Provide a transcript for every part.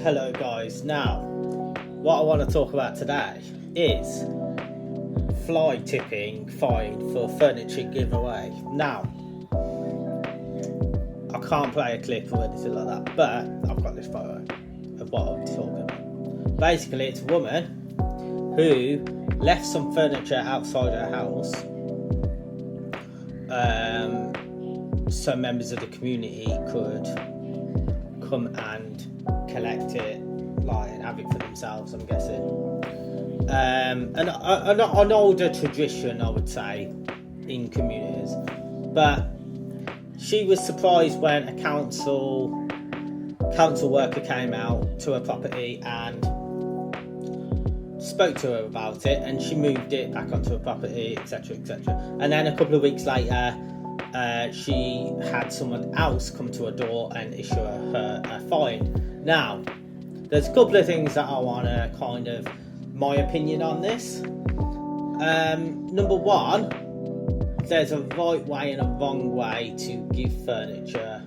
Hello guys, now what I want to talk about today is fly tipping fine for furniture giveaway. Now, I can't play a clip or anything like that, but I've got this photo of what I'm talking about. Basically, it's a woman who left some furniture outside her house so members of the community could come and collect it, and have it for themselves, I'm guessing. An older tradition, I would say, in communities. But she was surprised when a council worker came out to her property and spoke to her about it, and she moved it back onto her property, etc, etc. And then a couple of weeks later, she had someone else come to her door and issue her a fine. Now, there's a couple of things that I want to my opinion on this. Number one, there's a right way and a wrong way to give furniture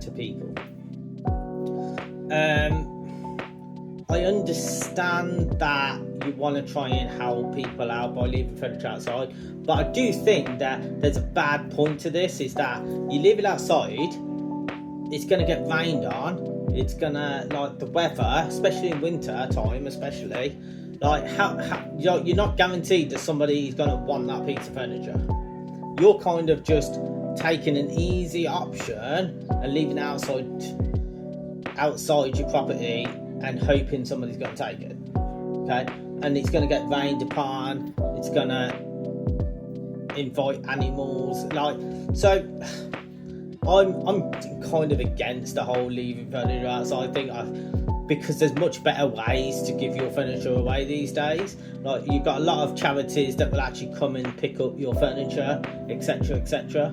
to people. I understand that you want to try and help people out by leaving furniture outside, but I do think that there's a bad point to this, is that you leave it outside, it's going to get rained on, it's going to, the weather, especially in winter time, you're not guaranteed that somebody is going to want that piece of furniture. You're kind of just taking an easy option and leaving it outside your property and hoping somebody's going to take it, okay? And it's going to get rained upon, it's going to invite animals, so I'm kind of against the whole leaving furniture outside thing. Because there's much better ways to give your furniture away these days. You've got a lot of charities that will actually come and pick up your furniture, etc, etc.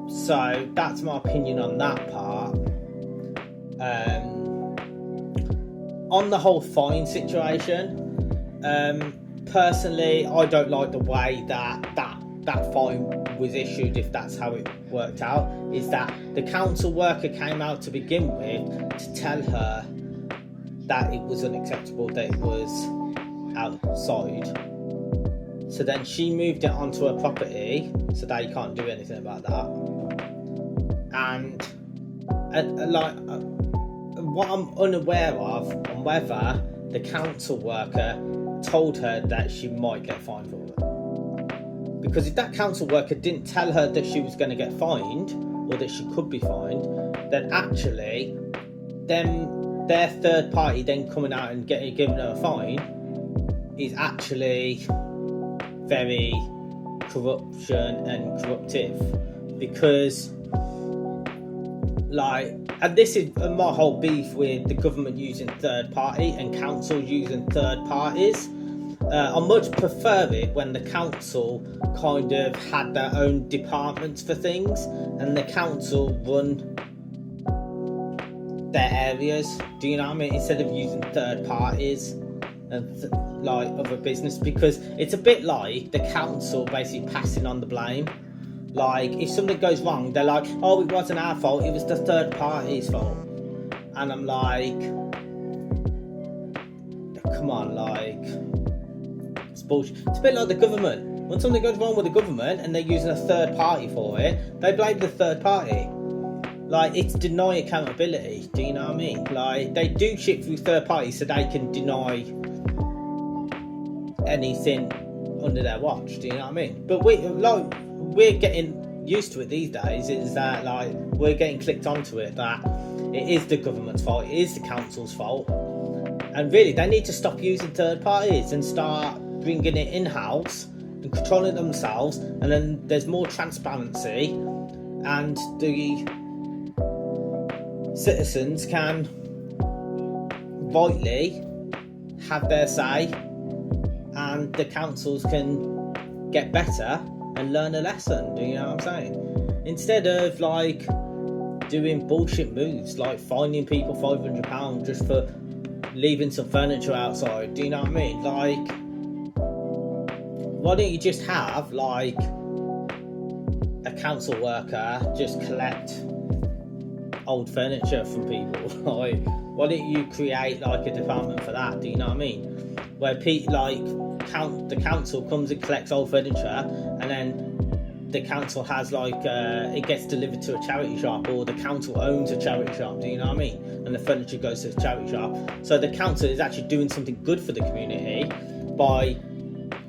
So that's my opinion on that part. On the whole fine situation, personally, I don't like the way that fine was issued, if that's how it worked out. Is that the council worker came out to begin with to tell her that it was unacceptable that it was outside. So then she moved it onto her property, so they can't do anything about that. And what I'm unaware of on whether the council worker told her that she might get fined for it. Because if that council worker didn't tell her that she was going to get fined, or that she could be fined, then actually their third party then coming out and giving her a fine is actually very corruption and corruptive. Because and this is my whole beef with the government using third party and council using third parties. I much prefer it when the council kind of had their own departments for things, and the council run their areas. Do you know what I mean? Instead of using third parties and other business, because it's a bit like the council basically passing on the blame. If something goes wrong, they're like, "Oh, it wasn't our fault; it was the third party's fault." And I'm like, "Come on, it's bullshit." It's a bit like the government. When something goes wrong with the government and they're using a third party for it, they blame the third party. It's deny accountability. Do you know what I mean? They do shit through third parties so they can deny anything under their watch. Do you know what I mean? But we're getting used to it these days. Is that we're getting clicked onto it that it is the government's fault, it is the council's fault, and really they need to stop using third parties and start bringing it in-house and controlling it themselves, and then there's more transparency and the citizens can rightly have their say, and the councils can get better and learn a lesson. Do you know what I'm saying? Instead of doing bullshit moves like finding people £500 just for leaving some furniture outside. Do you know what I mean? Why don't you just have a council worker just collect old furniture from people? Like, why don't you create like a department for that? Do you know what I mean? Where the council comes and collects old furniture, and then the council has like it gets delivered to a charity shop, or the council owns a charity shop. Do you know what I mean? And the furniture goes to the charity shop. So the council is actually doing something good for the community by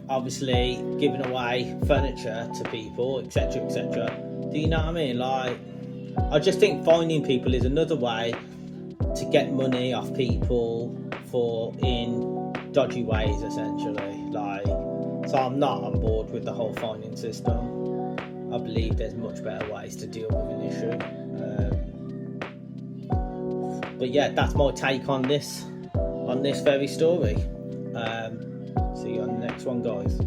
obviously giving away furniture to people, etc., etc. Do you know what I mean? Like, I just think finding people is another way to get money off people in dodgy ways, essentially. Like, so I'm not on board with the whole finding system. I believe there's much better ways to deal with an issue. But yeah, that's my take on this very story. See you on the next one, guys.